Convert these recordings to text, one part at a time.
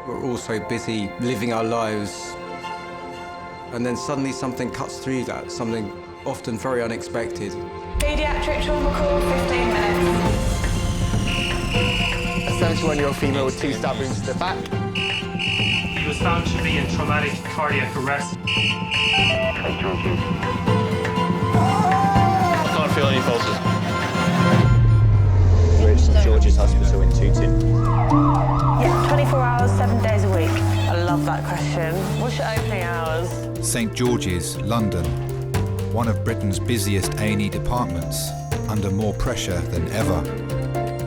We're all so busy living our lives. And then suddenly something cuts through that, something often very unexpected. Paediatric trauma call, 15 minutes. A 71-year-old female with 2 stab wounds to the back. He was found to be in traumatic cardiac arrest. I can't feel any pulses. We're at St George's Hospital in Tooting. Yeah, 24 hours, 7 days a week. I love that question. What's your opening hours? St George's, London. One of Britain's busiest A&E departments, under more pressure than ever.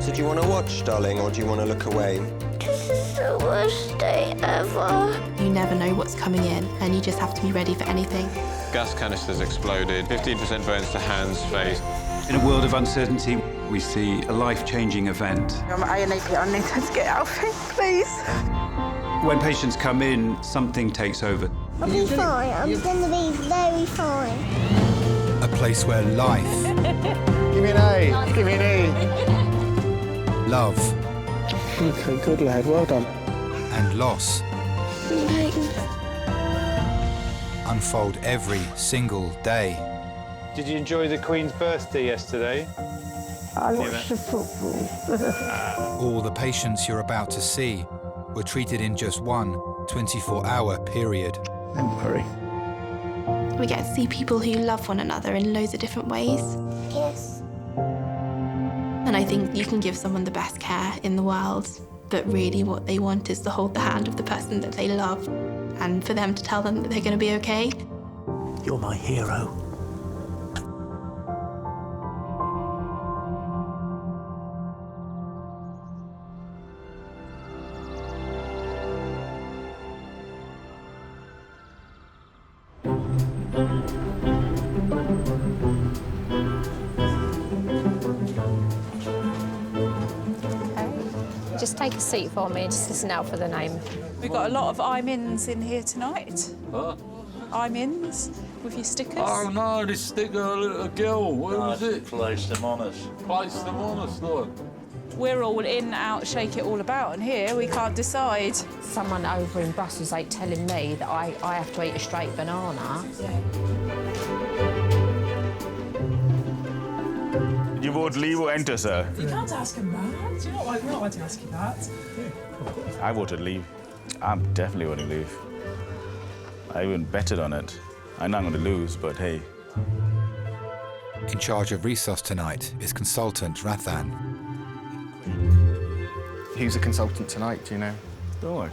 So do you want to watch, darling, or do you want to look away? This is the worst day ever. You never know what's coming in, and you just have to be ready for anything. Gas canisters exploded, 15% burns to hands, face. In a world of uncertainty, we see a life-changing event. I'm at A&E, I need her to get out of here, please. When patients come in, something takes over. I'll be fine. I'm going to be very fine. A place where life, Give me an A. Give me an A. love, Okay, good lad. Well done. and loss unfold every single day. Did you enjoy the Queen's birthday yesterday? I watched the football. All the patients you're about to see were treated in just one 24-hour period. Don't worry. We get to see people who love one another in loads of different ways. Yes. And I think you can give someone the best care in the world, but really what they want is to hold the hand of the person that they love and for them to tell them that they're going to be okay. You're my hero. Just take a seat for me, just listen out for the name. We've got a lot of I'm-ins in here tonight. What? I'm-ins with your stickers. Oh no, this sticker, a girl. Where was it? Place them on us. Place them on us, look. We're all in, out, shake it all about, and here we can't decide. Someone over in Brussels ain't telling me that I have to eat a straight banana. You vote leave or enter, sir? You can't ask him that. You're not allowed to ask him that. I voted leave. I'm definitely voting leave. I even betted on it. I'm not going to lose, but hey. In charge of resus tonight is consultant Rathan. Who's a consultant tonight, do you know? Don't worry.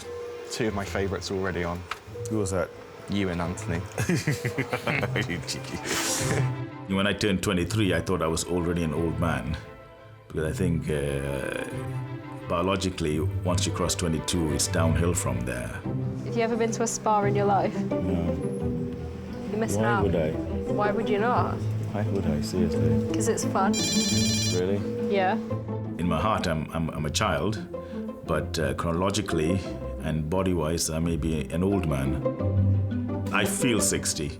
2 of my favourites already on. Who was that? You and Anthony. You cheeky. When I turned 23, I thought I was already an old man. Because I think biologically, once you cross 22, it's downhill from there. Have you ever been to a spa in your life? No. You're missing Why out. would I? Why would you not? Why would I? Seriously? Because it's fun. Really? Yeah. In my heart, I'm a child, but chronologically and body-wise, I may be an old man. I feel 60,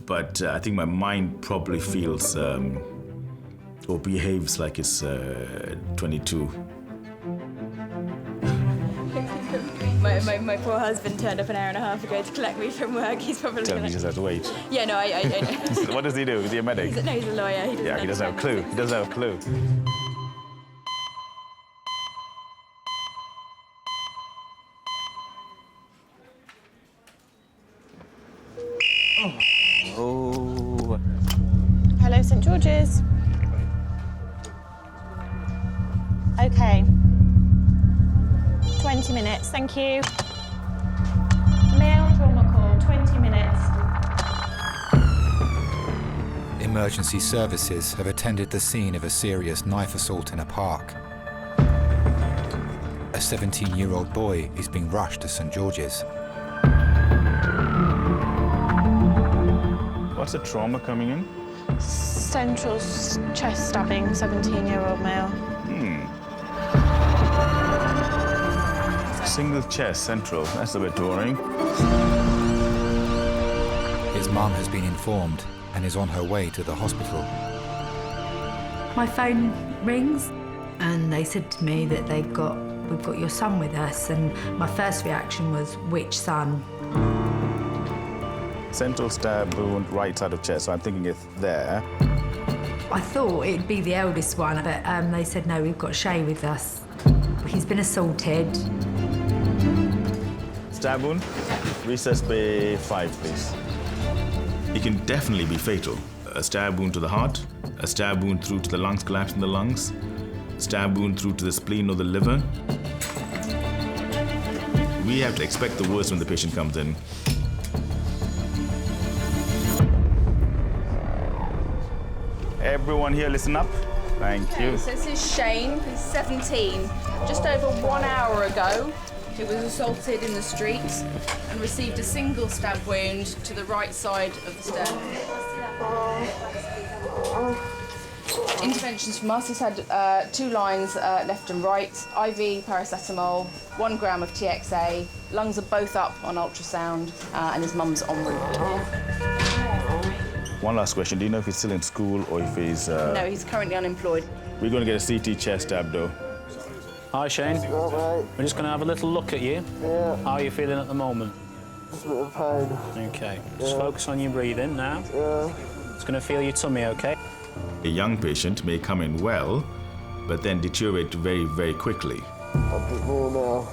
but I think my mind probably feels or behaves like it's 22. My poor husband turned up an hour and a half ago to collect me from work. He's probably Tell me, he just has to wait. Yeah, no, I know. What does he do? Is he a medic? No, he's a lawyer. He doesn't have a clue. He doesn't have a clue. Oh. Hello, St George's. OK. 20 minutes, thank you. Male trauma call, 20 minutes. Emergency services have attended the scene of a serious knife assault in a park. A 17-year-old boy is being rushed to St George's. What's the trauma coming in? Central chest stabbing, 17-year-old male. Single chest, central. That's a bit boring. His mum has been informed and is on her way to the hospital. My phone rings and they said to me that they've got we've got your son with us. And my first reaction was, which son? Central stab wound, right side of chest, so I'm thinking it's there. I thought it'd be the eldest one, but they said, no, we've got Shay with us. He's been assaulted. Stab wound, recess bay 5, please. It can definitely be fatal. A stab wound to the heart, a stab wound through to the lungs, collapse in the lungs, stab wound through to the spleen or the liver. We have to expect the worst when the patient comes in. Everyone here, listen up. Thank you. So this is Shane, he's 17. Just over 1 hour ago, he was assaulted in the streets and received a single stab wound to the right side of the sternum. Interventions from us, he's had 2 lines left and right, IV paracetamol, 1 gram of TXA, lungs are both up on ultrasound, and his mum's en route. One last question. Do you know if he's still in school or if he's... No, he's currently unemployed. We're going to get a CT chest abdo. Hi, Shane. All right. We're just going to have a little look at you. Yeah. How are you feeling at the moment? Just a bit of pain. OK. Just focus on your breathing now. Yeah. It's going to feel your tummy, OK? A young patient may come in well, but then deteriorate very, very quickly. A bit more now.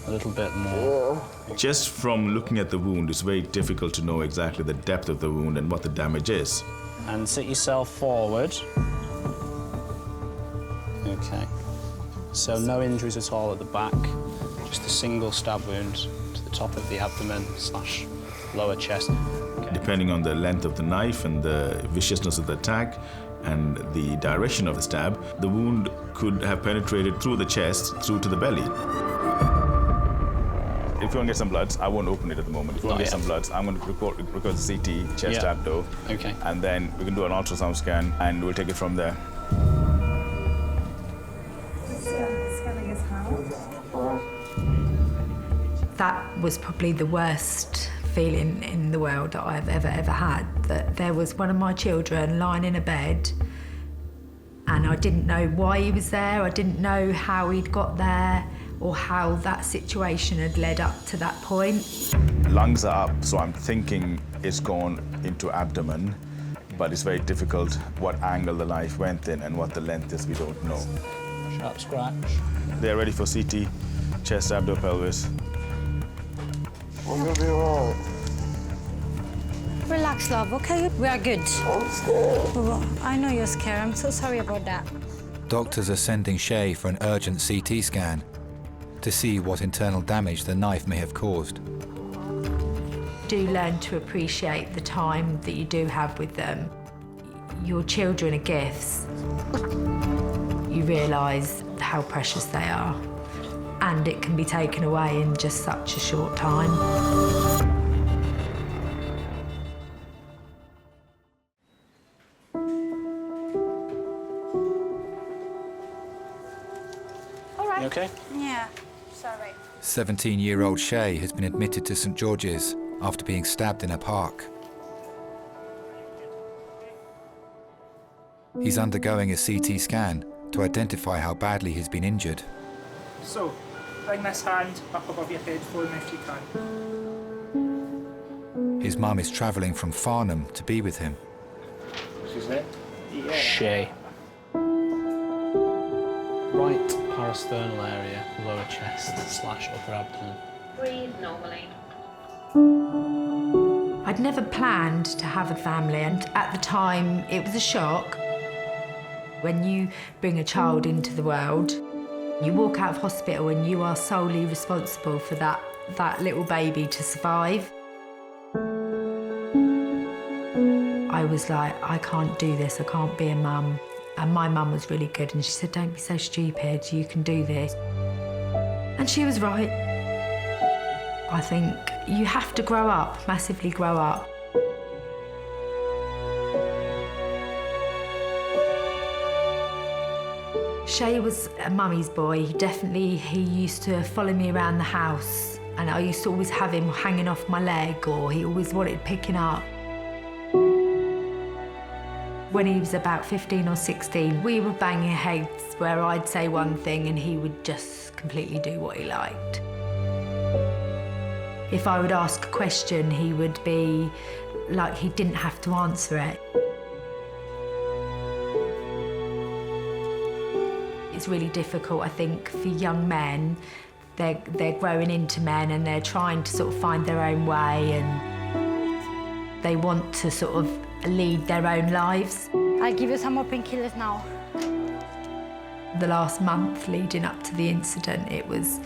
A little bit more. Yeah. Just from looking at the wound, it's very difficult to know exactly the depth of the wound and what the damage is. And sit yourself forward. OK. So no injuries at all at the back, just a single stab wound to the top of the abdomen / lower chest. Okay. Depending on the length of the knife and the viciousness of the attack and the direction of the stab, the wound could have penetrated through the chest, through to the belly. If you want to get some bloods, I won't open it at the moment. If you want to get some bloods, I'm going to record the CT, chest abdo. Okay. And then we can do an ultrasound scan and we'll take it from there. That was probably the worst feeling in the world that I've ever had, that there was one of my children lying in a bed and I didn't know why he was there, I didn't know how he'd got there or how that situation had led up to that point. Lungs are up, so I'm thinking it's gone into abdomen, but it's very difficult what angle the knife went in and what the length is, we don't know. Sharp scratch. They're ready for CT, chest, abdo, pelvis. I'm gonna be all right. Relax, love, okay? We are good. I'm scared. I know you're scared. I'm so sorry about that. Doctors are sending Shay for an urgent CT scan to see what internal damage the knife may have caused. Do learn to appreciate the time that you do have with them. Your children are gifts. You realise how precious they are, and it can be taken away in just such a short time. All right. You okay? Yeah, sorry. 17-year-old Shay has been admitted to St George's after being stabbed in a park. He's undergoing a CT scan to identify how badly he's been injured. So, bring this hand up above your head for me if you can. His mum is travelling from Farnham to be with him. What's his name? Yeah. Shay. Right parasternal area, lower chest / upper abdomen. Breathe normally. I'd never planned to have a family, and at the time it was a shock. When you bring a child into the world, you walk out of hospital and you are solely responsible for that little baby to survive. I was like, I can't do this, I can't be a mum. And my mum was really good and she said, don't be so stupid, you can do this. And she was right. I think you have to grow up, massively grow up. Shay was a mummy's boy. He used to follow me around the house and I used to always have him hanging off my leg or he always wanted picking up. When he was about 15 or 16, we were banging heads where I'd say one thing and he would just completely do what he liked. If I would ask a question, he would be like he didn't have to answer it. It's really difficult, I think, for young men. They're growing into men and they're trying to sort of find their own way, and they want to sort of lead their own lives. I'll give you some more painkillers now. The last month leading up to the incident, it was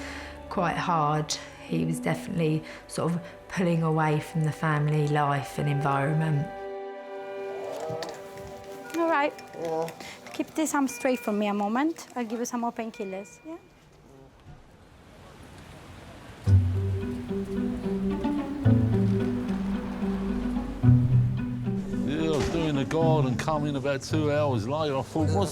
quite hard. He was definitely sort of pulling away from the family life and environment. All right. Keep this arm straight for me a moment. I'll give you some more painkillers. Yeah. Yeah, I was doing the garden, come in about 2 hours later. I thought, I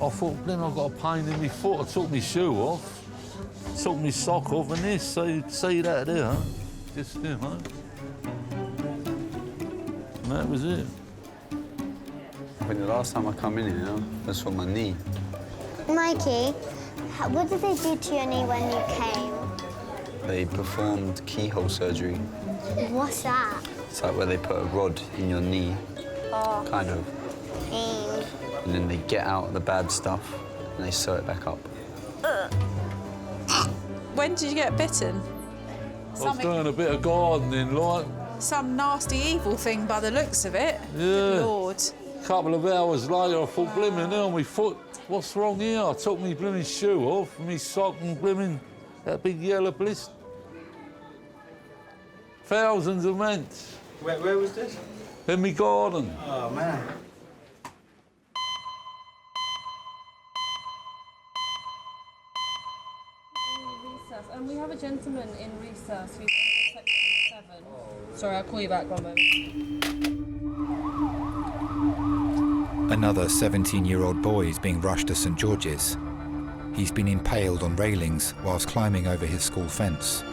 thought, then I got a pain in my foot. I took my shoe off. Took my sock off, and this, see that there? Just, you know. And that was it. When the last time I come in here, that's for my knee. Mikey, what did they do to your knee when you came? They performed keyhole surgery. What's that? It's like where they put a rod in your knee, Oh. kind of. Pain. And then they get out the bad stuff and they sew it back up. When did you get bitten? I was doing a bit of gardening, like. Some nasty evil thing by the looks of it. Yeah. Good Lord. A couple of hours later, I thought, blimmin' hell, my foot, what's wrong here? I took my blimmin' shoe off, my sock and blimmin' that big yellow blister. Thousands of months. Where was this? In my garden. Oh, man. And we have a gentleman in recess who's under section 7. Sorry, I'll call you back one moment. Another 17-year-old boy is being rushed to St George's. He's been impaled on railings whilst climbing over his school fence.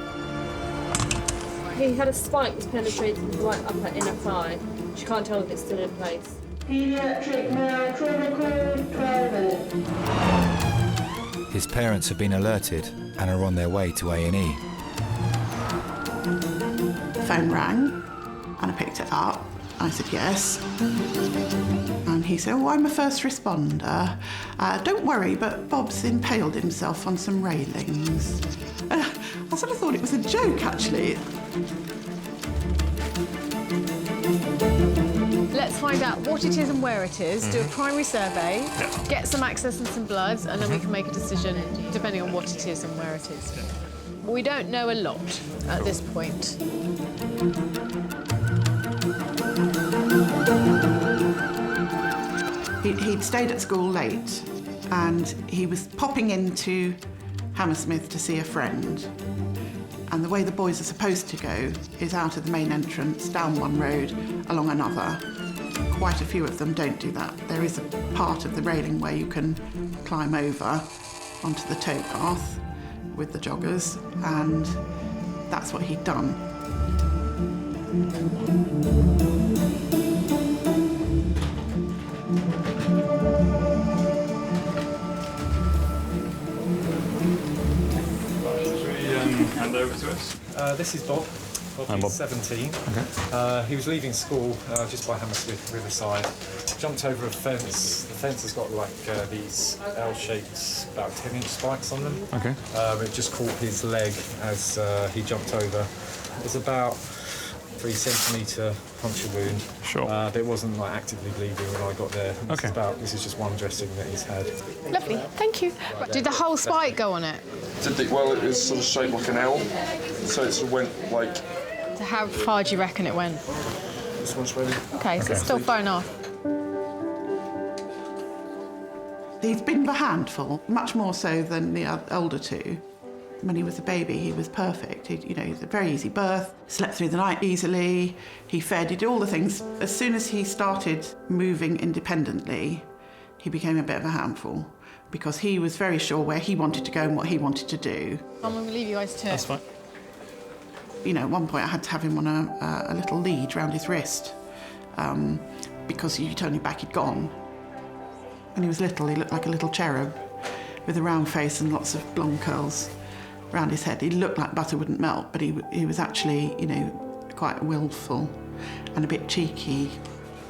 He had a spike that's penetrated his right upper inner thigh. She can't tell if it's still in place. Pediatric male trauma code private. His parents have been alerted and are on their way to A&E. The phone rang and I picked it up. I said yes. And he said, oh, I'm a first responder. Don't worry, but Bob's impaled himself on some railings. I sort of thought it was a joke, actually. Let's find out what it is and where it is, do a primary survey, get some access and some bloods, and then we can make a decision depending on what it is and where it is. We don't know a lot at this point. He'd stayed at school late and he was popping into Hammersmith to see a friend. And the way the boys are supposed to go is out of the main entrance, down one road, along another. Quite a few of them don't do that. There is a part of the railing where you can climb over onto the towpath with the joggers, and that's what he'd done. Hand over to us. This is Bob. I'm Bob. He's 17. Okay. He was leaving school just by Hammersmith Riverside. Jumped over a fence. The fence has got like these L-shaped, about 10-inch spikes on them. Okay. It just caught his leg as he jumped over. It was about 3 centimetre puncture wound. Sure. But it wasn't like actively bleeding when I got there. Okay. This is just one dressing that he's had. Lovely, thank you. Did the whole spike go on it? Well, it was sort of shaped like an L, so it sort of went like... So how far do you reckon it went? This one's ready. Okay, so it's still far enough. He's been the handful, much more so than the older two. When he was a baby, he was perfect. He had a very easy birth, slept through the night easily, he fed, he did all the things. As soon as he started moving independently, he became a bit of a handful because he was very sure where he wanted to go and what he wanted to do. I'm going to leave you guys to it. That's fine. At one point I had to have him on a little lead round his wrist because you turn your back, he'd gone. When he was little, he looked like a little cherub. with a round face and lots of blonde curls around his head. He looked like butter wouldn't melt, but he was actually, you know, quite willful and a bit cheeky.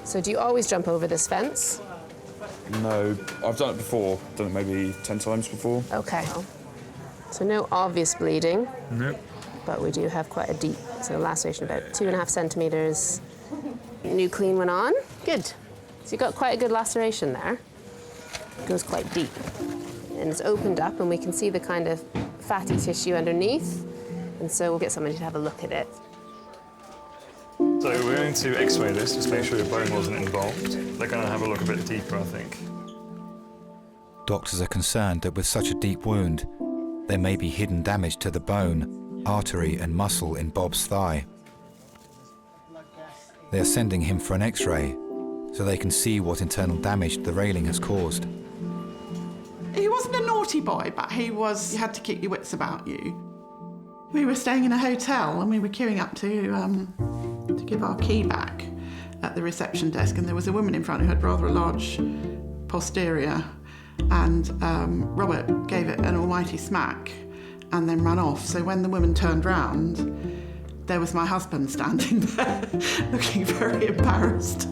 So do you always jump over this fence? No, I've done it before. Done it maybe 10 times before. Okay. So no obvious bleeding. No. But we do have quite a deep, so laceration about 2.5 centimetres. New clean one on. Good. So you've got quite a good laceration there. It goes quite deep. And it's opened up and we can see the kind of fatty tissue underneath. And so we'll get somebody to have a look at it. So we're going to x-ray this, just make sure your bone wasn't involved. They're going to have a look a bit deeper, I think. Doctors are concerned that with such a deep wound, there may be hidden damage to the bone, artery and muscle in Bob's thigh. They are sending him for an x-ray so they can see what internal damage the railing has caused. He wasn't a naughty boy, but you had to keep your wits about you. We were staying in a hotel and we were queuing up to give our key back at the reception desk, and there was a woman in front who had rather a large posterior, and Robert gave it an almighty smack and then ran off. So when the woman turned round, there was my husband standing there looking very embarrassed.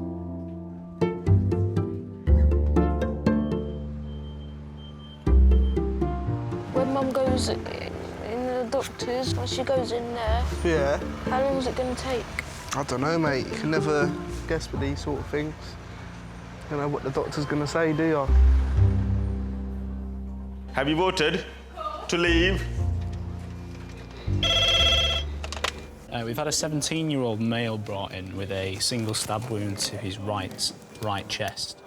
When Mum goes in the doctor's, when she goes in there, Yeah. how long is it going to take? I don't know, mate. You can never guess with these sort of things. You don't know what the doctor's going to say, do you? Have you voted to leave? We've had a 17-year-old male brought in with a single stab wound to his right chest.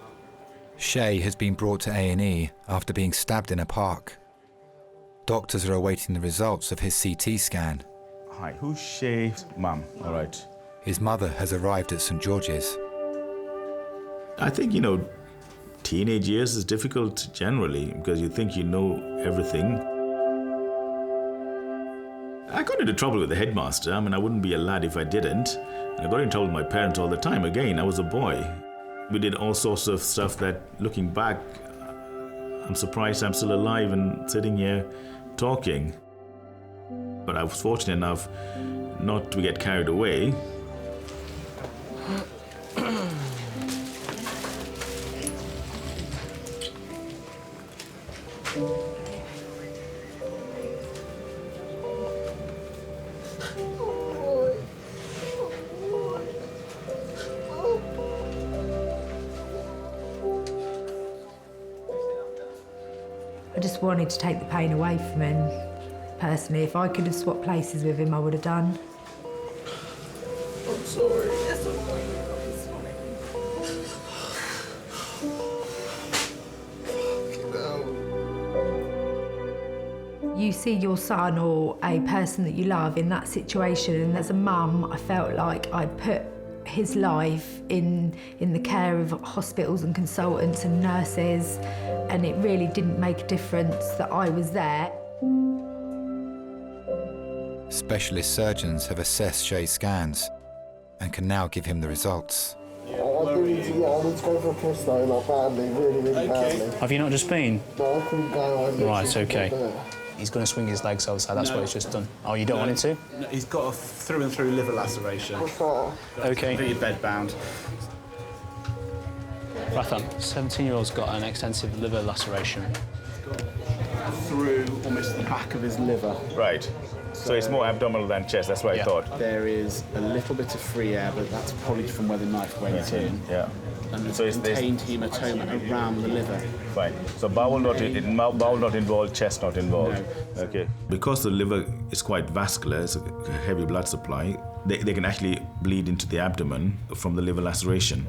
Shay has been brought to A&E after being stabbed in a park. Doctors are awaiting the results of his CT scan. Hi, who's Shay's mum? All right. His mother has arrived at St George's. I think, you know, teenage years is difficult generally because you think you know everything. I got into trouble with the headmaster. I mean, I wouldn't be a lad if I didn't. I got in trouble with my parents all the time. Again, I was a boy. We did all sorts of stuff that, looking back, I'm surprised I'm still alive and sitting here talking. But I was fortunate enough not to get carried away. I just wanted to take the pain away from him. Personally, if I could have swapped places with him, I would have done. I'm sorry. Yes, You see your son or a person that you love in that situation, and as a mum, I felt like I'd put his life in the care of hospitals and consultants and nurses, and it really didn't make a difference that I was there. Specialist surgeons have assessed Shay's scans and can now give him the results. I need to go for a piss though, like badly, really badly. Have you not just been? No, I couldn't go. Right, okay. He's going to swing his legs outside, that's what he's just done. Oh, you don't want him to? No, he's got a through and through liver laceration. Okay. Completely bedbound. Rathan, 17-year-old's got an extensive liver laceration. Through almost the back of his liver. Right. So it's more abdominal than chest, that's what I thought. There is a little bit of free air, but that's probably from where the knife went in. Yeah. And there's So a it's contained hematoma around the liver. Fine. So bowel not involved, chest not involved. No. Okay. Because the liver is quite vascular, it's a heavy blood supply, they can actually bleed into the abdomen from the liver laceration.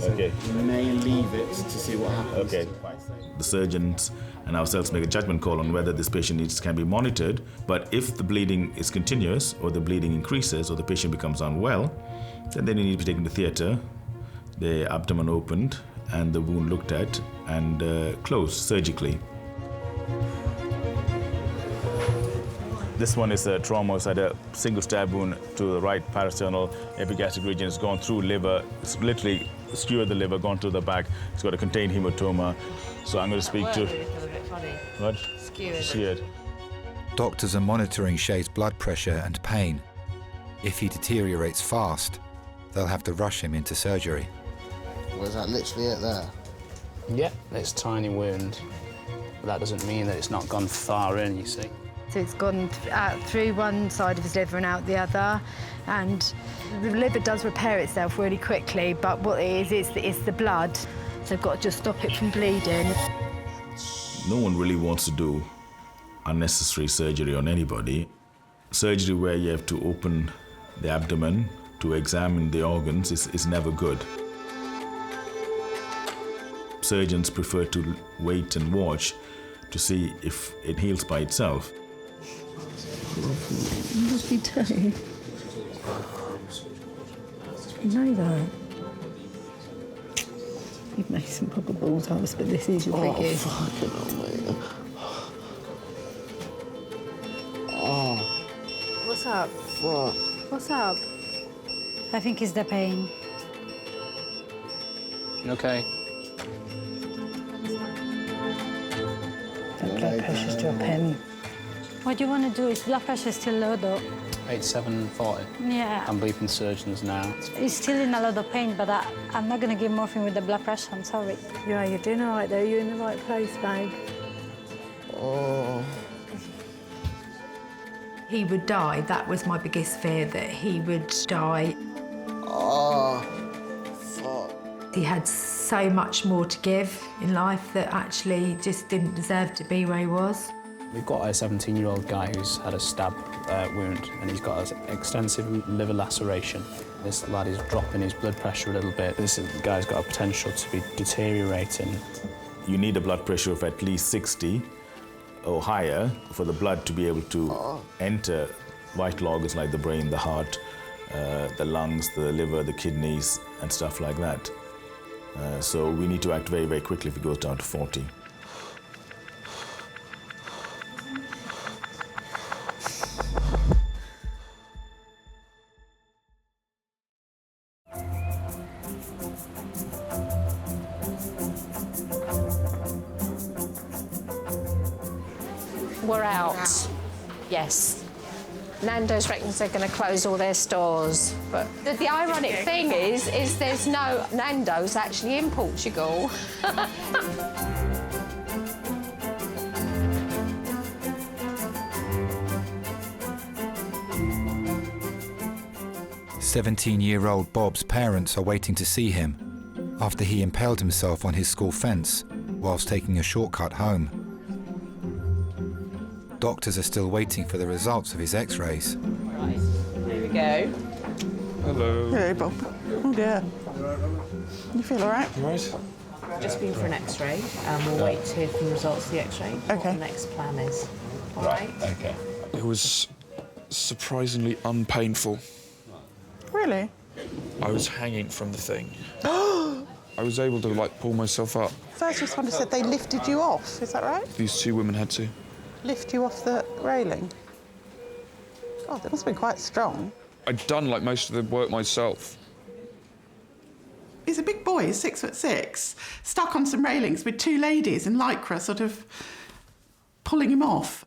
Okay. You may leave it to see what happens. Okay. The surgeons and ourselves make a judgment call on whether this patient can be monitored, but if the bleeding is continuous or the bleeding increases or the patient becomes unwell, then they need to be taken to theatre, the abdomen opened and the wound looked at and closed surgically. This one is a trauma. It's had a single stab wound to the right parasternal epigastric region. It's gone through liver. It's literally skewered the liver, gone to the back. It's got a contained hematoma. So I'm going to speak to... What? Skewered. Doctors are monitoring Shay's blood pressure and pain. If he deteriorates fast, they'll have to rush him into surgery. Was that literally it there? Yeah, it's a tiny wound. But that doesn't mean that it's not gone far in, you see. So it's gone out through one side of his liver and out the other, and the liver does repair itself really quickly, but what it is, it's the blood. So they've got to just stop it from bleeding. No one really wants to do unnecessary surgery on anybody. Surgery where you have to open the abdomen to examine the organs is never good. Surgeons prefer to wait and watch to see if it heals by itself. Lovely toe. You know that. You've made some proper balls ups, but this is your biggest. Oh, fucking hell, mate. Oh. What's up? Fuck. What's up? I think it's the pain. You okay? The blood pressure's dropping. What you want to do is blood pressure is still low though. 8740. Yeah. I'm briefing surgeons now. It's still in a lot of pain, but I'm not going to give morphine with the blood pressure, I'm sorry. Yeah, you're doing all right though. You're in the right place, babe. Oh. He would die. That was my biggest fear, that he would die. Oh. Fuck. He had so much more to give in life that actually just didn't deserve to be where he was. We've got a 17-year-old guy who's had a stab wound, and he's got an extensive liver laceration. This lad is dropping his blood pressure a little bit. This guy's got a potential to be deteriorating. You need a blood pressure of at least 60 or higher for the blood to be able to enter vital organs like the brain, the heart, the lungs, the liver, the kidneys, and stuff like that. So we need to act very, very quickly if it goes down to 40. We're out. Yes. Nando's reckons they're going to close all their stores, but the ironic thing is there's no Nando's actually in Portugal. "17-year-old Bob's parents are waiting to see him after he impaled himself on his school fence whilst taking a shortcut home. Doctors are still waiting for the results of his x-rays. Right, here we go. Hello. Hey, Bob. Oh, dear. You feel all right? Right. Just been for an x-ray, and we'll wait to hear from the results of the x-ray. What the next plan is. All right? Okay. It was surprisingly unpainful. Really? I was hanging from the thing. I was able to, like, pull myself up. First responder said they lifted you off, is that right? These two women had to. Lift you off the railing? God, they must have been quite strong. I'd done, like, most of the work myself. He's a big boy, he's 6'6", stuck on some railings with two ladies in Lycra sort of pulling him off.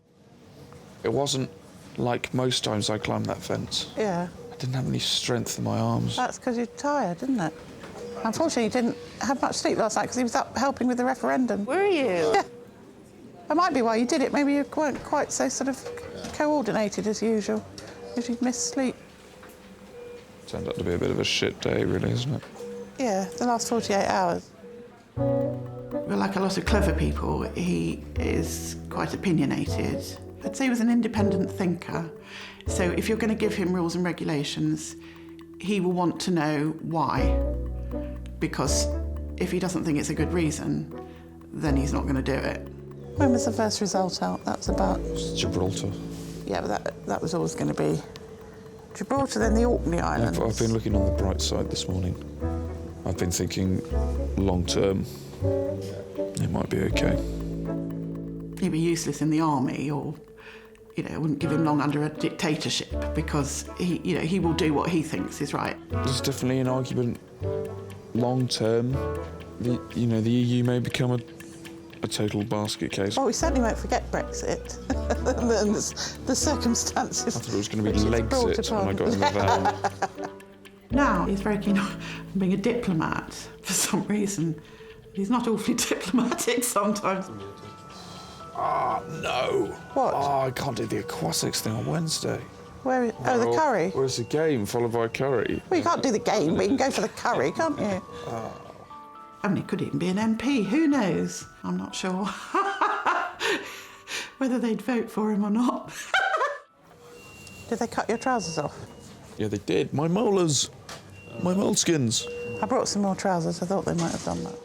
It wasn't like most times I climbed that fence. Yeah. I didn't have any strength in my arms. That's because you're tired, isn't it? Unfortunately, he didn't have much sleep last night because he was up helping with the referendum. Were you? Yeah. That might be why you did it. Maybe you weren't quite so sort of coordinated as usual, because you'd missed sleep. Turned out to be a bit of a shit day, really, isn't it? Yeah, the last 48 hours. Well, like a lot of clever people, he is quite opinionated. I'd say he was an independent thinker. So if you're going to give him rules and regulations, he will want to know why. Because if he doesn't think it's a good reason, then he's not going to do it. When was the first result out? That was about... Gibraltar. Yeah, but that was always going to be Gibraltar, then the Orkney Islands. I've been looking on the bright side this morning. I've been thinking long term, it might be okay. He'd be useless in the army, or, you know, wouldn't give him long under a dictatorship because he will do what he thinks is right. There's definitely an argument long term, the EU may become a total basket case. Well, we certainly won't forget Brexit and the circumstances. I thought it was going to be Legxit when I got in the van. Now he's very keen on being a diplomat for some reason. He's not awfully diplomatic sometimes. Ah, no. What? Oh, I can't do the aquatics thing on Wednesday. The curry? Well, it's a game followed by a curry. Well, you can't do the game, but you can go for the curry, can't you? I mean, he could even be an MP, who knows? I'm not sure whether they'd vote for him or not. Did they cut your trousers off? Yeah, they did. My molars. My moleskins. I brought some more trousers. I thought they might have done that.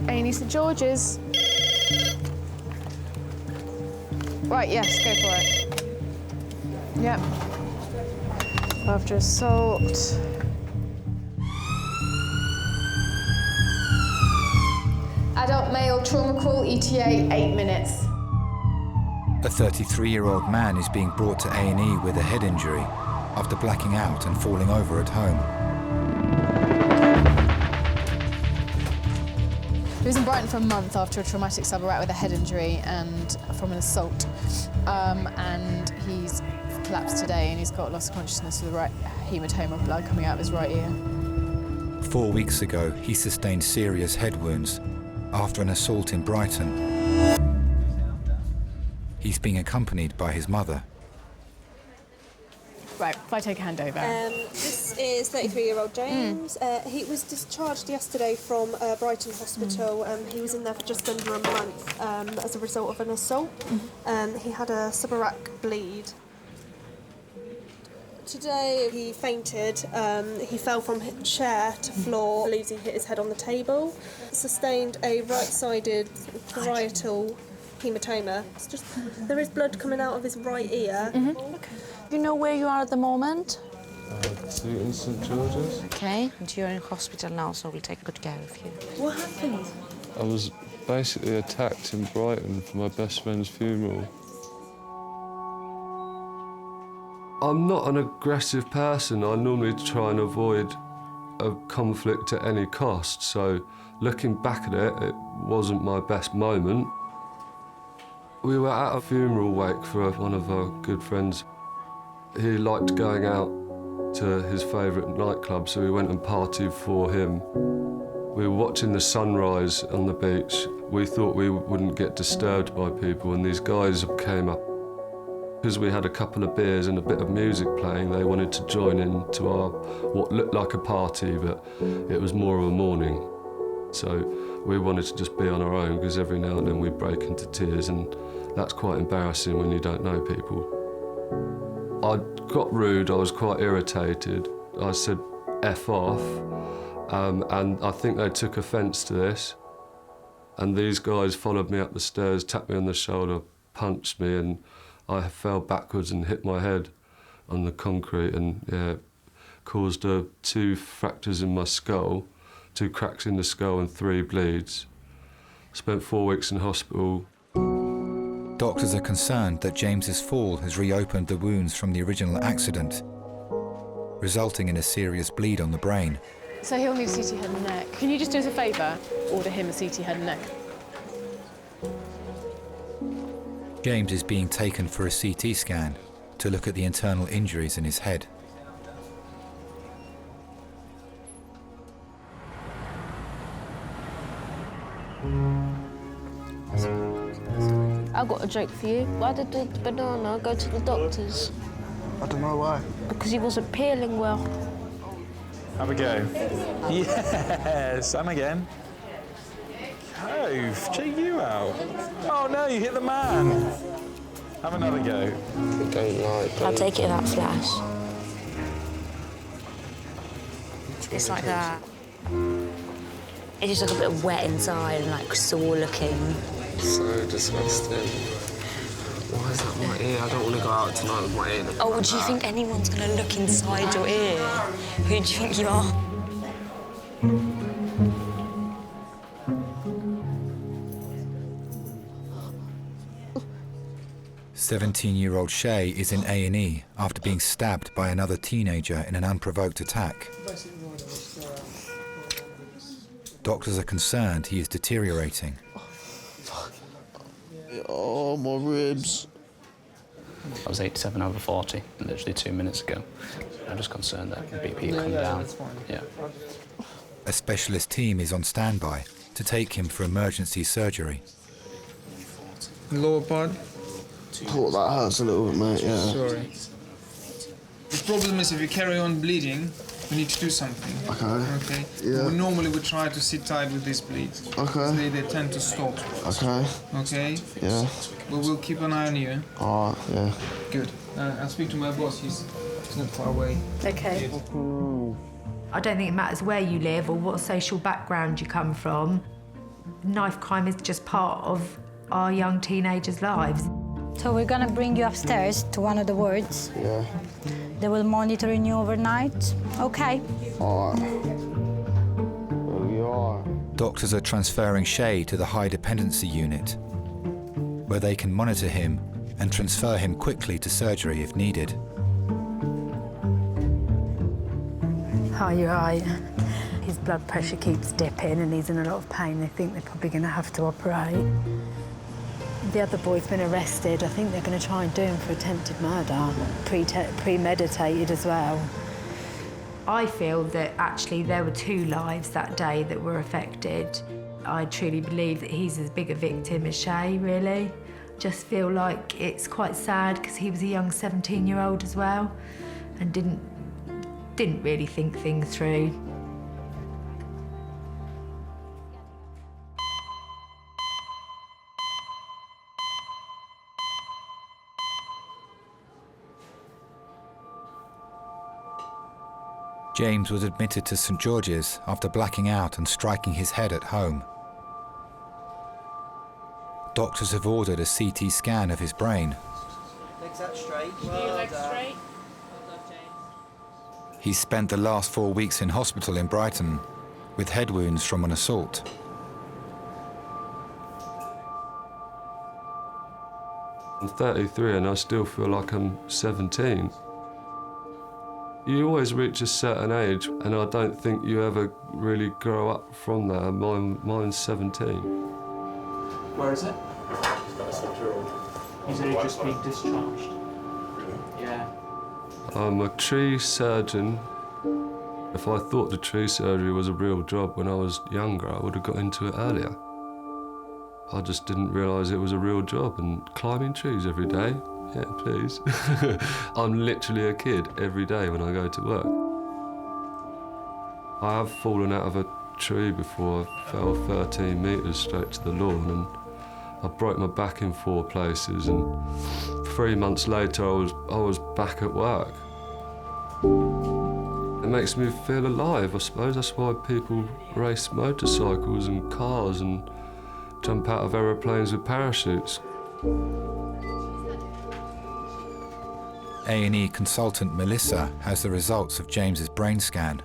A&E St George's. Right, yes, go for it. Yep. After assault. Adult male trauma call, ETA 8 minutes. A 33-year-old man is being brought to A&E with a head injury after blacking out and falling over at home. He was in Brighton for a month after a traumatic sub-rat with a head injury and from an assault. And he's collapsed today and he's got loss of consciousness with the right hematoma of blood coming out of his right ear. 4 weeks ago, he sustained serious head wounds after an assault in Brighton. He's being accompanied by his mother. Right, if I take a hand over. This is 33-year-old James. He was discharged yesterday from Brighton Hospital. He was in there for just under a month as a result of an assault. He had a subarachnoid bleed. Today he fainted. He fell from chair to floor. Believes he hit his head on the table. Sustained a right-sided parietal hematoma. It's just there is blood coming out of his right ear. Do you know where you are at the moment? In St George's. Okay, and you're in hospital now, so we'll take good care of you. What happened? I was basically attacked in Brighton for my best friend's funeral. I'm not an aggressive person. I normally try and avoid a conflict at any cost, so looking back at it, it wasn't my best moment. We were at a funeral wake for one of our good friends. He liked going out to his favourite nightclub, so we went and partied for him. We were watching the sunrise on the beach. We thought we wouldn't get disturbed by people, and these guys came up. Because we had a couple of beers and a bit of music playing, they wanted to join in to our, what looked like a party, but it was more of a morning. So we wanted to just be on our own, because every now and then we'd break into tears, and that's quite embarrassing when you don't know people. I got rude, I was quite irritated. I said, F off, and I think they took offence to this. And these guys followed me up the stairs, tapped me on the shoulder, punched me, and I fell backwards and hit my head on the concrete and caused 2 fractures in my skull, 2 cracks in the skull and 3 bleeds. Spent 4 weeks in hospital. Doctors are concerned that James's fall has reopened the wounds from the original accident, resulting in a serious bleed on the brain. So he'll need a CT head and neck. Can you just do us a favour? Order him a CT head and neck. James is being taken for a CT scan to look at the internal injuries in his head. I've got a joke for you. Why did the banana go to the doctors? I don't know why. Because he wasn't peeling well. Have a go. Yes, and again. Cove, check you out. Oh no, you hit the man. Have another go. I don't like. I'll take it in that flash. It's like that. It's just like a bit wet inside and like sore looking. So disgusting. Why is that my ear? I don't want to go out tonight with my ear. Oh, do you think anyone's going to look inside your ear? Who do you think you are? 17-year-old Shay is in A&E after being stabbed by another teenager in an unprovoked attack. Doctors are concerned he is deteriorating. Oh, my ribs. I was 87/40, literally 2 minutes ago. I'm just concerned that BP will come down. Yeah. A specialist team is on standby to take him for emergency surgery. Lower part? Oh, that hurts a little bit, mate, yeah. Sorry. The problem is if you carry on bleeding, we need to do something. Okay? Yeah. Normally we try to sit tight with this bleed. Okay. They tend to stop. Okay. Okay? Yeah. But we'll keep an eye on you. Alright, yeah. Good. I'll speak to my boss, he's not far away. Okay. I don't think it matters where you live or what social background you come from. Knife crime is just part of our young teenagers' lives. So we're gonna bring you upstairs to one of the wards. Yeah. They will monitor you overnight. Okay. Alright. Where we are. Doctors are transferring Shay to the high dependency unit, where they can monitor him and transfer him quickly to surgery if needed. Hi, you're right. His blood pressure keeps dipping and he's in a lot of pain. They think they're probably going to have to operate. The other boy's been arrested. I think they're going to try and do him for attempted murder, premeditated as well. I feel that actually there were 2 lives that day that were affected. I truly believe that he's as big a victim as Shay, really. Just feel like it's quite sad because he was a young 17-year-old as well and didn't really think things through. James was admitted to St George's after blacking out and striking his head at home. Doctors have ordered a CT scan of his brain. Legs out straight. Legs straight. He's spent the last 4 weeks in hospital in Brighton with head wounds from an assault. I'm 33 and I still feel like I'm 17. You always reach a certain age and I don't think you ever really grow up from there. Mine's 17. Where is it? He's only just been discharged. Yeah. I'm a tree surgeon. If I thought the tree surgery was a real job when I was younger, I would have got into it earlier. I just didn't realise it was a real job, and climbing trees every day, yeah, please. I'm literally a kid every day when I go to work. I have fallen out of a tree before. I fell 13 metres straight to the lawn and I broke my back in 4 places, and 3 months later I was back at work. It makes me feel alive, I suppose. That's why people race motorcycles and cars and jump out of aeroplanes with parachutes. A&E consultant Melissa has the results of James's brain scan.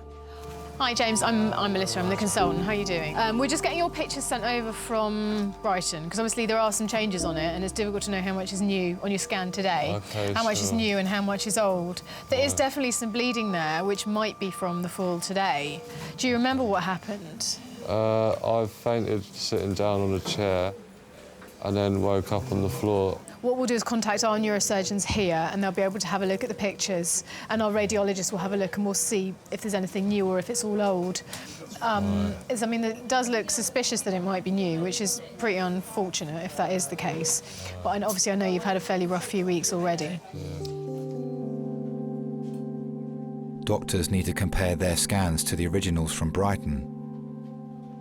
Hi James, I'm Melissa, I'm the consultant. How are you doing? We're just getting your pictures sent over from Brighton, because obviously there are some changes on it and it's difficult to know how much is new on your scan today. Okay, how much is new and how much is old. There is definitely some bleeding there, which might be from the fall today. Do you remember what happened? I fainted sitting down on a chair and then woke up on the floor. What we'll do is contact our neurosurgeons here and they'll be able to have a look at the pictures, and our radiologist will have a look and we'll see if there's anything new or if it's all old. I mean, it does look suspicious that it might be new, which is pretty unfortunate if that is the case. But obviously I know you've had a fairly rough few weeks already. Doctors need to compare their scans to the originals from Brighton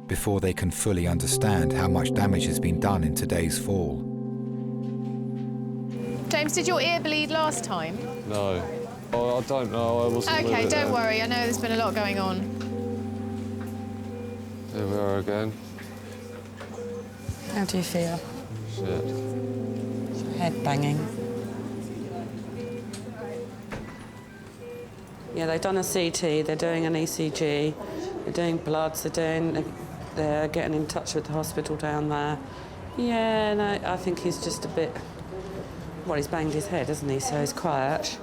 before they can fully understand how much damage has been done in today's fall. James, did your ear bleed last time? No. Oh, I don't know. I wasn't with OK, it don't then. worry. I know there's been a lot going on. Here we are again. How do you feel? Shit. Head banging. Yeah, they've done a CT, they're doing an ECG, they're doing bloods, they're getting in touch with the hospital down there. Yeah, no, I think he's just a bit... Well, he's banged his head, hasn't he, so he's quiet.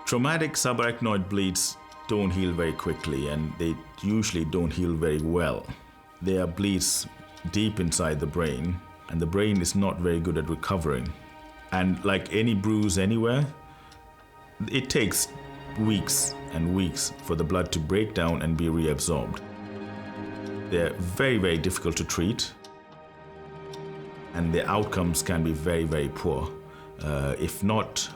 Traumatic subarachnoid bleeds don't heal very quickly, and they usually don't heal very well. They are bleeds deep inside the brain, and the brain is not very good at recovering. And like any bruise anywhere, it takes weeks and weeks for the blood to break down and be reabsorbed. They're very, very difficult to treat, and the outcomes can be very, very poor. If not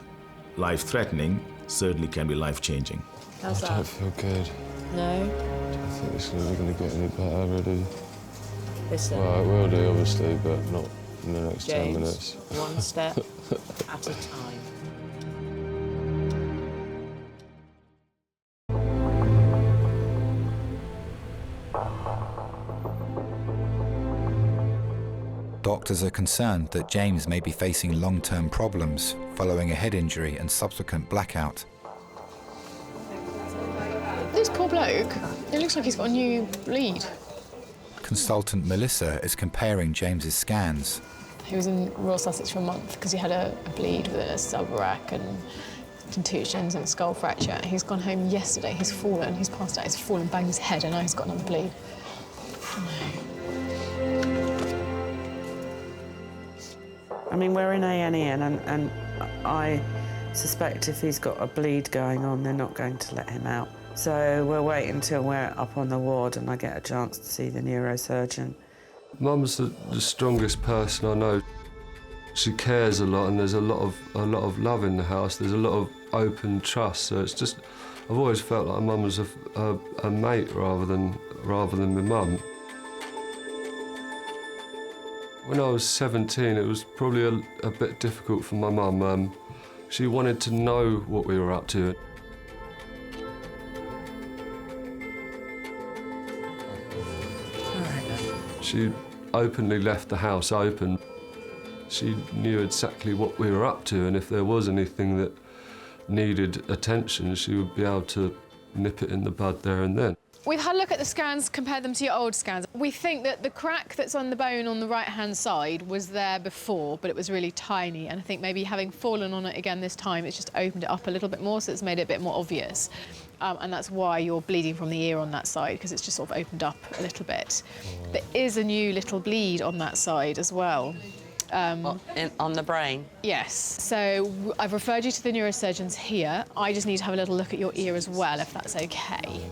life-threatening, certainly can be life-changing. How's that? I don't feel good. No? I don't think it's really going to get any better, really. Listen. Well, it will do, obviously, but not in the next 10 James, minutes. one step at a time. Doctors are concerned that James may be facing long-term problems following a head injury and subsequent blackout. This poor bloke, it looks like he's got a new bleed. Consultant Melissa is comparing James's scans. He was in Royal Sussex for a month because he had a bleed with a subarach and contusions and a skull fracture. He's gone home yesterday, he's fallen, he's passed out, he's fallen, banged his head, and now he's got another bleed. I mean, we're in A&E and I suspect if he's got a bleed going on, they're not going to let him out. So we'll wait until we're up on the ward and I get a chance to see the neurosurgeon. Mum's the strongest person I know. She cares a lot, and there's a lot of love in the house. There's a lot of open trust. So it's just, I've always felt like Mum was a mate rather than my mum. When I was 17, it was probably a bit difficult for my mum. She wanted to know what we were up to. She openly left the house open. She knew exactly what we were up to, and if there was anything that needed attention, she would be able to nip it in the bud there and then. We've had a look at the scans, compared them to your old scans. We think that the crack that's on the bone on the right-hand side was there before, but it was really tiny, and I think maybe having fallen on it again this time, it's just opened it up a little bit more, so it's made it a bit more obvious. And that's why you're bleeding from the ear on that side, because it's just sort of opened up a little bit. There is a new little bleed on that side as well. On the brain? Yes. So I've referred you to the neurosurgeons here. I just need to have a little look at your ear as well, if that's OK.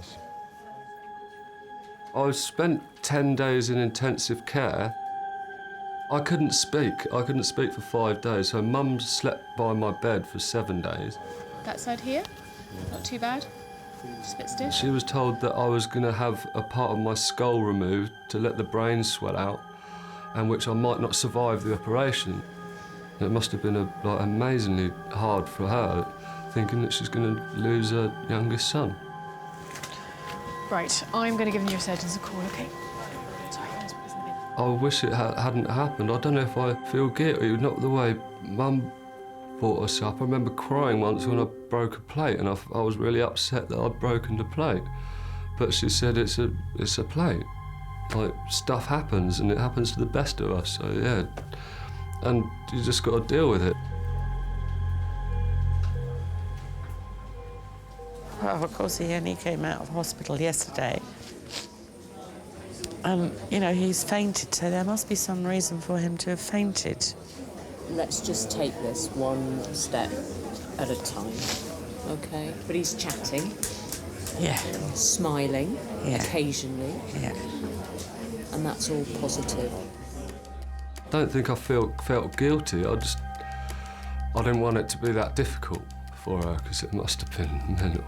I spent 10 days in intensive care. I couldn't speak. I couldn't speak for 5 days, so Mum slept by my bed for 7 days. That side here? Not too bad? Just a bit stiff? She was told that I was going to have a part of my skull removed to let the brain swell out, and which I might not survive the operation. It must have been like, amazingly hard for her, thinking that she's going to lose her youngest son. Right, I'm going to give the neurosurgeons a call, OK? Sorry, I wish it hadn't happened. I don't know if I feel guilty, not the way Mum brought us up. I remember crying once when I broke a plate, and I was really upset that I'd broken the plate. But she said it's a plate. Like, stuff happens, and it happens to the best of us, so yeah. And you just got to deal with it. Well, of course, he only came out of hospital yesterday. You know, he's fainted, so there must be some reason for him to have fainted. Let's just take this one step at a time, OK? But he's chatting. Yeah. Smiling, occasionally. Yeah. And that's all positive. I don't think I felt guilty. I didn't want it to be that difficult for her, because it must have been mental.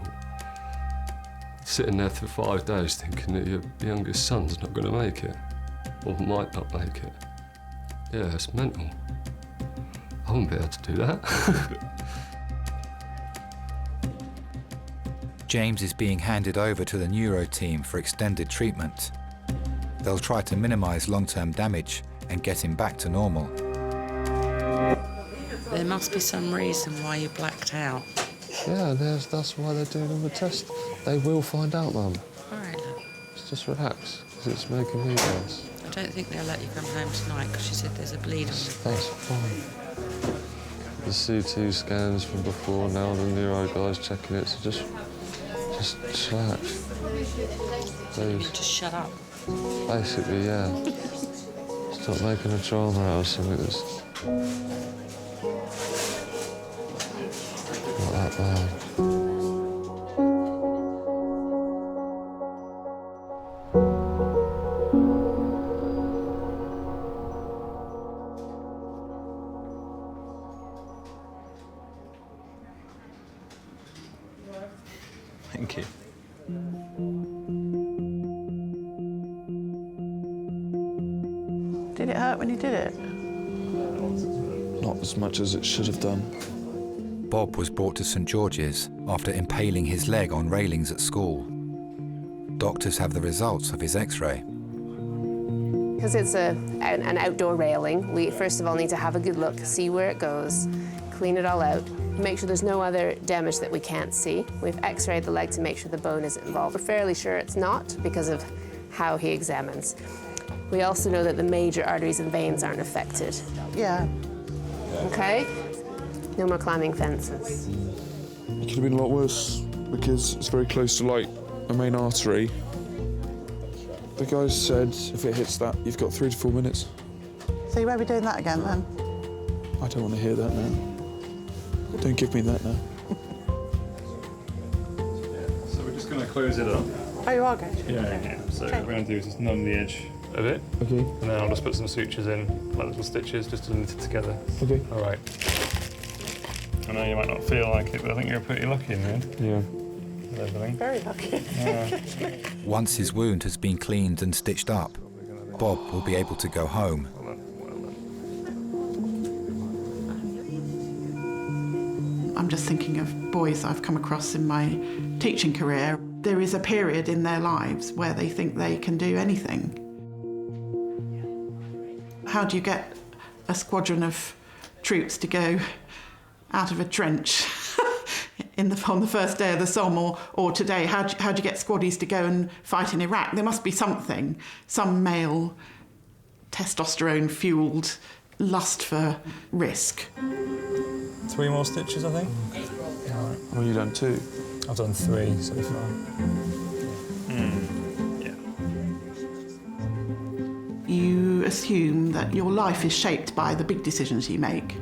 Sitting there for 5 days thinking that your youngest son's not going to make it, or might not make it. Yeah, it's mental. I wouldn't be able to do that. James is being handed over to the neuro team for extended treatment. They'll try to minimise long-term damage and get him back to normal. There must be some reason why you blacked out. Yeah, that's why they're doing all the tests. They will find out, Mum. All right, love. Just relax, because it's making me nervous. I don't think they'll let you come home tonight because she said there's a bleed on you. That's fine. The CT scans from before, now the neuro guy's checking it, so just relax. Please. Just shut up. Basically, yeah. Stop making a drama out of something that's not that bad. Thank you. Did it hurt when you did it? Not as much as it should have done. Bob was brought to St George's after impaling his leg on railings at school. Doctors have the results of his X-ray. Because it's an outdoor railing, we first of all need to have a good look, see where it goes, clean it all out, make sure there's no other damage that we can't see. We've X-rayed the leg to make sure the bone isn't involved. We're fairly sure it's not because of how he examines. We also know that the major arteries and veins aren't affected. Yeah. Okay? No more climbing fences. It could have been a lot worse because it's very close to, like, a main artery. The guys said if it hits that, you've got 3 to 4 minutes. So you won't be doing that again, then? I don't want to hear that now. Don't give me that now. So we're just going to close it up. Oh, you are going to? Yeah. So what we're going to do is just numb the edge of it. Okay. And then I'll just put some sutures in, like little stitches, just to knit it together. Okay. All right. I know you might not feel like it, but I think you're pretty lucky in the end. Yeah. With everything. Very lucky. Yeah. Once his wound has been cleaned and stitched up, Bob will be able to go home. I'm just thinking of boys I've come across in my teaching career. There is a period in their lives where they think they can do anything. How do you get a squadron of troops to go out of a trench on the first day of the Somme or today? How do you get squaddies to go and fight in Iraq? There must be something, some male testosterone-fuelled lust for risk. 3 more stitches, I think. All right. Well, you've done 2. I've done 3 so far. Yeah. You assume that your life is shaped by the big decisions you make.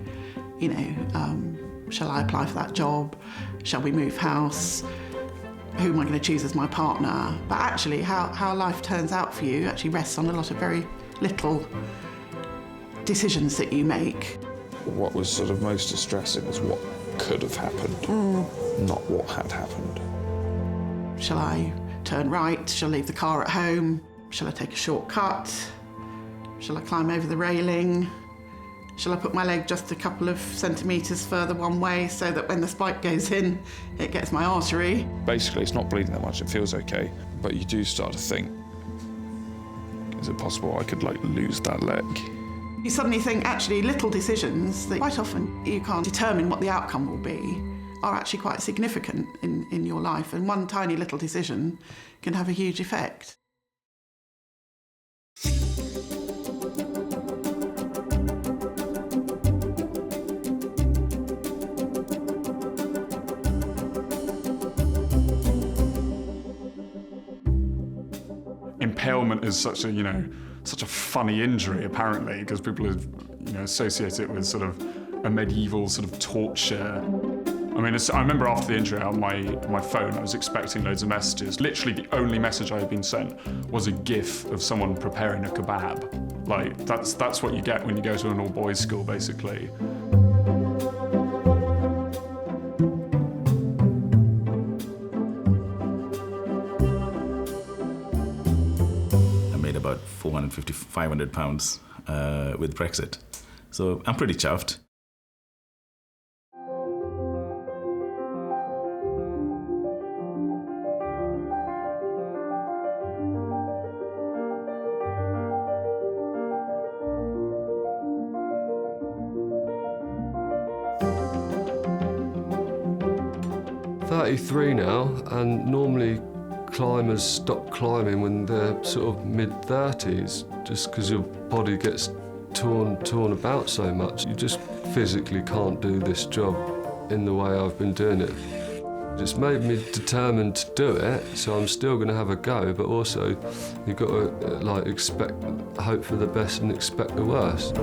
You know, shall I apply for that job? Shall we move house? Who am I going to choose as my partner? But actually, how life turns out for you actually rests on a lot of very little decisions that you make. What was sort of most distressing was what could have happened, not what had happened. Shall I turn right? Shall I leave the car at home? Shall I take a shortcut? Shall I climb over the railing? Shall I put my leg just a couple of centimetres further one way so that when the spike goes in, it gets my artery? Basically, it's not bleeding that much, it feels okay, but you do start to think, is it possible I could, like, lose that leg? You suddenly think, actually, little decisions that quite often you can't determine what the outcome will be are actually quite significant in your life, and one tiny little decision can have a huge effect. Impalement is such a funny injury, apparently, because people associate it with sort of a medieval sort of torture. I mean, I remember after the injury on my phone, I was expecting loads of messages. Literally, the only message I had been sent was a GIF of someone preparing a kebab. Like, that's what you get when you go to an all-boys school, basically. About 450, 500 pounds with Brexit. So I'm pretty chuffed. 33 now, and normally climbers stop climbing when they're sort of mid-30s, just because your body gets torn about so much. You just physically can't do this job in the way I've been doing it. It's made me determined to do it, so I'm still going to have a go, but also you've got to hope for the best and expect the worst.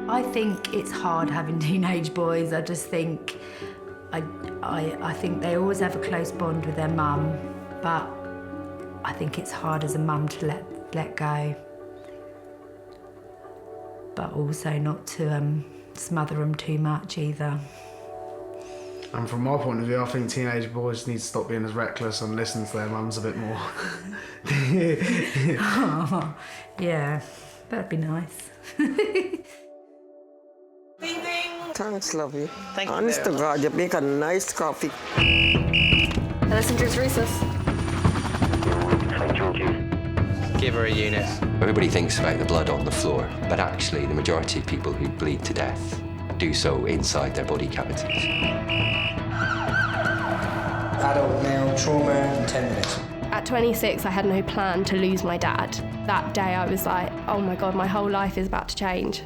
I think it's hard having teenage boys. I just think, I think they always have a close bond with their mum, but I think it's hard as a mum to let go, but also not to smother them too much either. And from my point of view, I think teenage boys need to stop being as reckless and listen to their mums a bit more. Oh, yeah, that'd be nice. Thanks, lovely. Thank you. Honest to God, you make a nice coffee. Alessandra's Reeses. Give her a unit. Everybody thinks about the blood on the floor, but actually the majority of people who bleed to death do so inside their body cavities. Adult male trauma in 10 minutes. At 26, I had no plan to lose my dad. That day I was like, oh my God, my whole life is about to change.